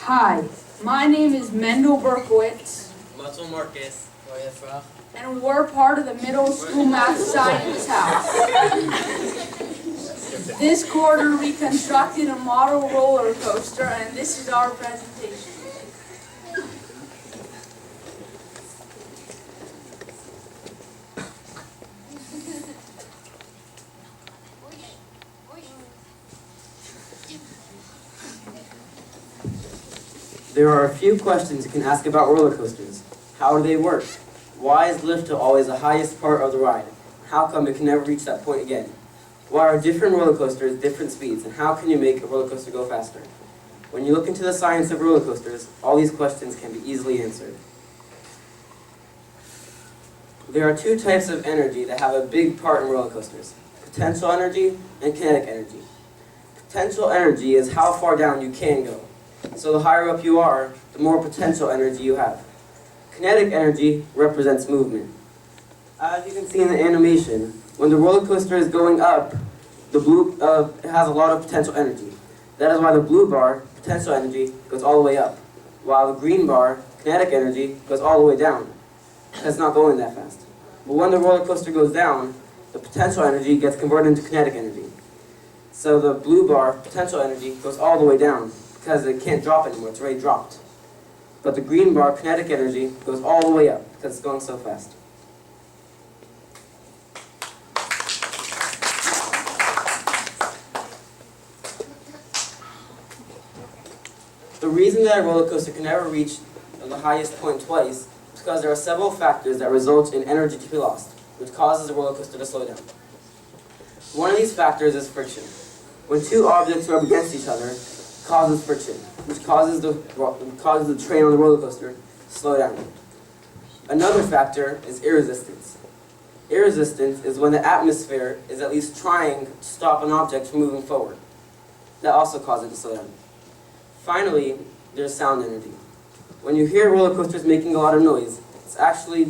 Hi, my name is Mendel Berkowitz, Mato Marquez. and we're part of the middle school math science house. This quarter we constructed a model roller coaster, and this is our presentation. There are a few questions you can ask about roller coasters. How do they work? Why is lift hill always the highest part of the ride? How come it can never reach that point again? Why are different roller coasters different speeds, and how can you make a roller coaster go faster? When you look into the science of roller coasters, all these questions can be easily answered. There are two types of energy that have a big part in roller coasters: potential energy and kinetic energy. Potential energy is how far down you can go. So the higher up you are, the more potential energy you have. Kinetic energy represents movement. As you can see in the animation, when the roller coaster is going up, the blue it has a lot of potential energy. That is why the blue bar, potential energy, goes all the way up, while the green bar, kinetic energy, goes all the way down. It's not going that fast. But when the roller coaster goes down, the potential energy gets converted into kinetic energy. So the blue bar, potential energy, goes all the way down, because it can't drop anymore, it's already dropped. But the green bar, kinetic energy, goes all the way up because it's going so fast. The reason that a roller coaster can never reach the highest point twice is because there are several factors that result in energy to be lost, which causes the roller coaster to slow down. One of these factors is friction. When two objects rub against each other, causes friction, which causes the train on the roller coaster to slow down. Another factor is air resistance. Air resistance is when the atmosphere is at least trying to stop an object from moving forward. That also causes it to slow down. Finally, there's sound energy. When you hear roller coasters making a lot of noise, it's actually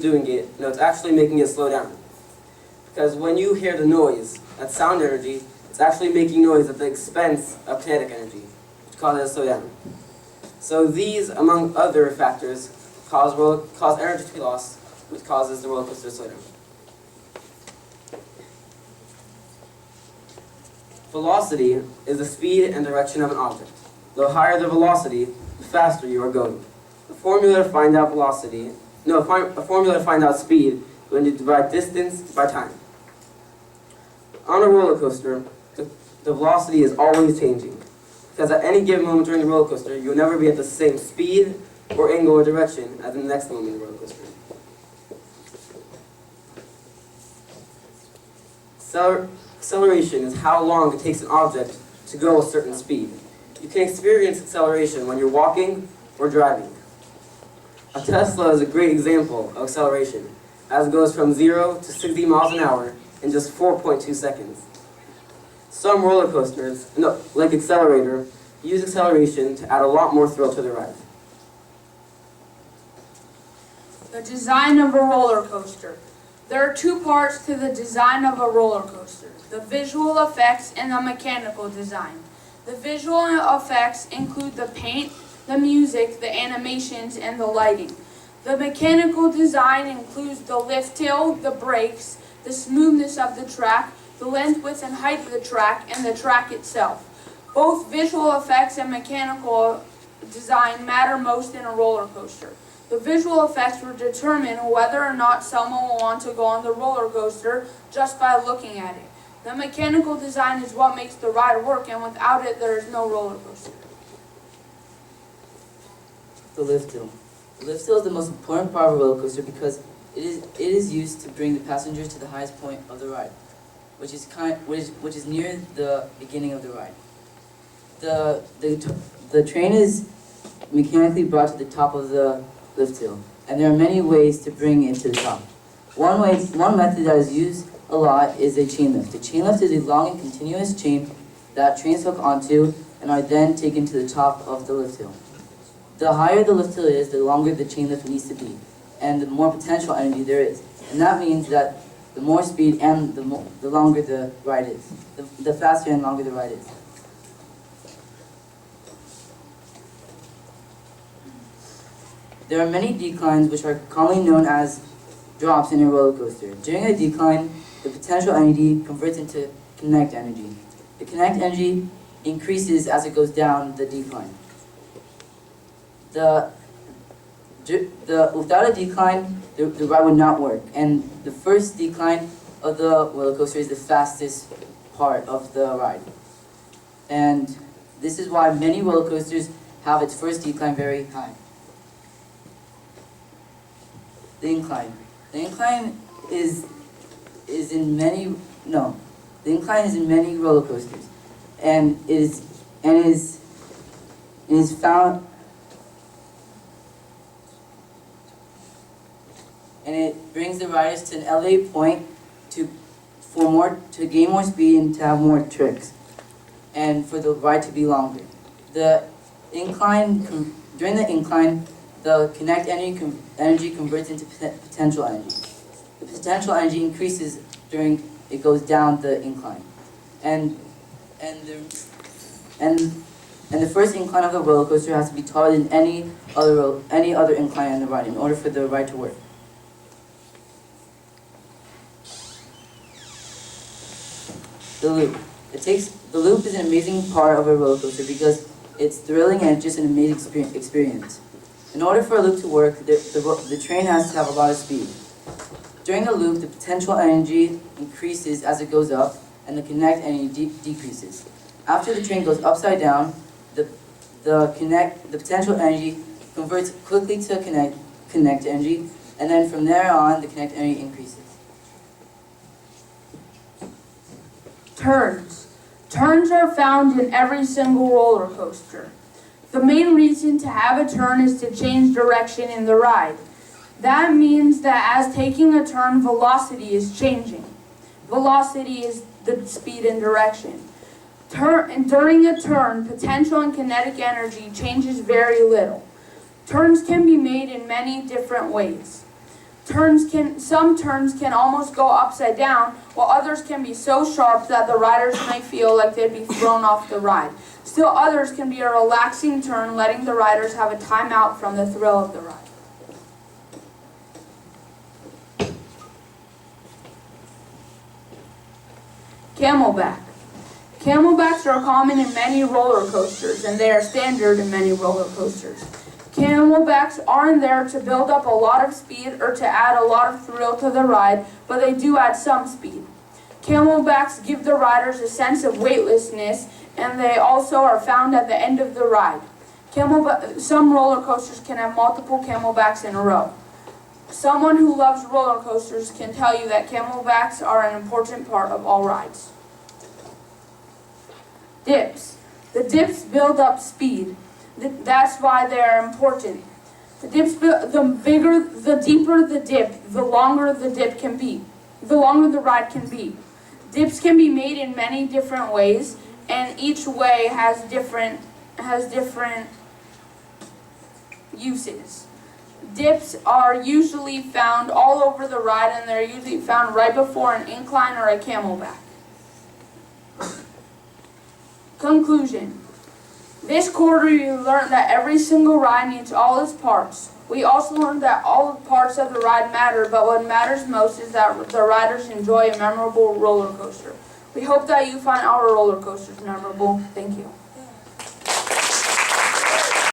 making it slow down. Because when you hear the noise, that sound energy, it's actually making noise at the expense of kinetic energy, cause it to slow down. So these, among other factors, cause energy to be lost, which causes the roller coaster to slow down. Velocity is the speed and direction of an object. The higher the velocity, the faster you are going. The formula to find out speed is when you divide distance by time. On a roller coaster, the velocity is always changing. Because at any given moment during the roller coaster, you'll never be at the same speed or angle or direction as in the next moment in the roller coaster. Acceleration is how long it takes an object to go a certain speed. You can experience acceleration when you're walking or driving. A Tesla is a great example of acceleration, as it goes from 0 to 60 miles an hour in just 4.2 seconds. Some roller coasters, like Accelerator, use acceleration to add a lot more thrill to the ride. The design of a roller coaster. There are two parts to the design of a roller coaster: the visual effects and the mechanical design. The visual effects include the paint, the music, the animations, and the lighting. The mechanical design includes the lift hill, the brakes, the smoothness of the track, the length, width, and height of the track, and the track itself. Both visual effects and mechanical design matter most in a roller coaster. The visual effects will determine whether or not someone will want to go on the roller coaster just by looking at it. The mechanical design is what makes the ride work, and without it, there is no roller coaster. The lift hill. The lift hill is the most important part of a roller coaster because it is used to bring the passengers to the highest point of the ride, which is near the beginning of the ride. The train is mechanically brought to the top of the lift hill, and there are many ways to bring it to the top. One method that is used a lot is a chain lift. A chain lift is a long and continuous chain that trains hook onto and are then taken to the top of the lift hill. The higher the lift hill is, the longer the chain lift needs to be, and the more potential energy there is. And that means that the more speed and the longer the ride is, the faster and longer the ride is. There are many declines which are commonly known as drops in a roller coaster. During a decline, the potential energy converts into kinetic energy. The kinetic energy increases as it goes down the decline. Without a decline, the ride would not work. And the first decline of the roller coaster is the fastest part of the ride. And this is why many roller coasters have its first decline very high. The incline. The incline is in many roller coasters, and is found, and it brings the riders to an elevated point to gain more speed and to have more tricks, and for the ride to be longer. During the incline, the kinetic energy converts into potential energy. The potential energy increases during it goes down the incline, and the first incline of the roller coaster has to be taller than any other incline on the ride in order for the ride to work. The loop. The loop is an amazing part of a roller coaster because it's thrilling and it's just an amazing experience. In order for a loop to work, the train has to have a lot of speed. During the loop, the potential energy increases as it goes up, and the kinetic energy decreases. After the train goes upside down, the potential energy converts quickly to kinetic energy, and then from there on, the kinetic energy increases. Turns. Turns are found in every single roller coaster. The main reason to have a turn is to change direction in the ride. That means that as taking a turn, velocity is changing. Velocity is the speed and direction. During a turn, potential and kinetic energy changes very little. Turns can be made in many different ways. Some turns can almost go upside down, while others can be so sharp that the riders may feel like they'd be thrown off the ride. Still others can be a relaxing turn, letting the riders have a time out from the thrill of the ride. Camelback. Camelbacks are common in many roller coasters, and they are standard in many roller coasters. Camelbacks aren't there to build up a lot of speed or to add a lot of thrill to the ride, but they do add some speed. Camelbacks give the riders a sense of weightlessness, and they also are found at the end of the ride. Some roller coasters can have multiple camelbacks in a row. Someone who loves roller coasters can tell you that camelbacks are an important part of all rides. Dips. The dips build up speed. That's why they are important. The deeper the dip, the longer the dip can be. The longer the ride can be. Dips can be made in many different ways, and each way has different uses. Dips are usually found all over the ride, and they're usually found right before an incline or a camelback. Conclusion. This quarter you learned that every single ride needs all its parts. We also learned that all the parts of the ride matter, but what matters most is that the riders enjoy a memorable roller coaster. We hope that you find our roller coasters memorable. Thank you.